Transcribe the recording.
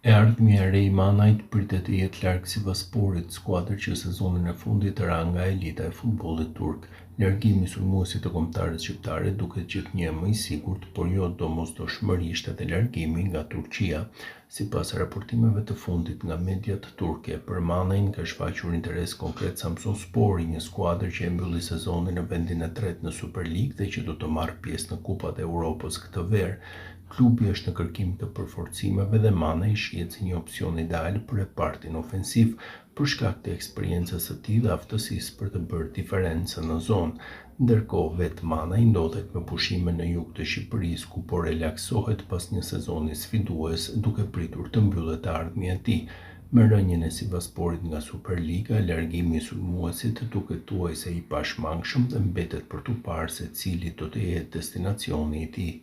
E ardhmja e re i Manajt pritet të jetë larg Sivassporit, skuadër që sezonin e fundit ra nga elita e futbollit turk. Largimi i sulmuesit të kombëtarës shqiptare duket gjithnjë më i sigurt, por jo domosdoshmërisht edhe largimi nga Turqia. Sipas raportimeve të fundit nga mediat turke, për Manajin ka shfaqur interes konkret Samsunspori, një skuadër që e mbylli sezonin në vendin e tretë në Superligë dhe që do të marrë pjesë në Kupat e Europës këtë verë. Klubi është në kërkim të përforcimeve dhe Manaj shihet si një opsion ideal për repartin ofensiv për shkak të eksperiencës së tij dhe aftësisë për të bërë diferencën në zonë. Ndërkohë vetë Manaj ndodhet me pushime në jug të Shqipërisë, ku po relaksohet pas një sezoni sfidues, duke pritur të mbyllet e ardhmja e tij. Me rënien e Sivassporit nga Superliga, largimi i sulmuesit duket thuajse i pashmangshëm dhe mbetet për tu parë se cili do të jetë destinacioni i tij.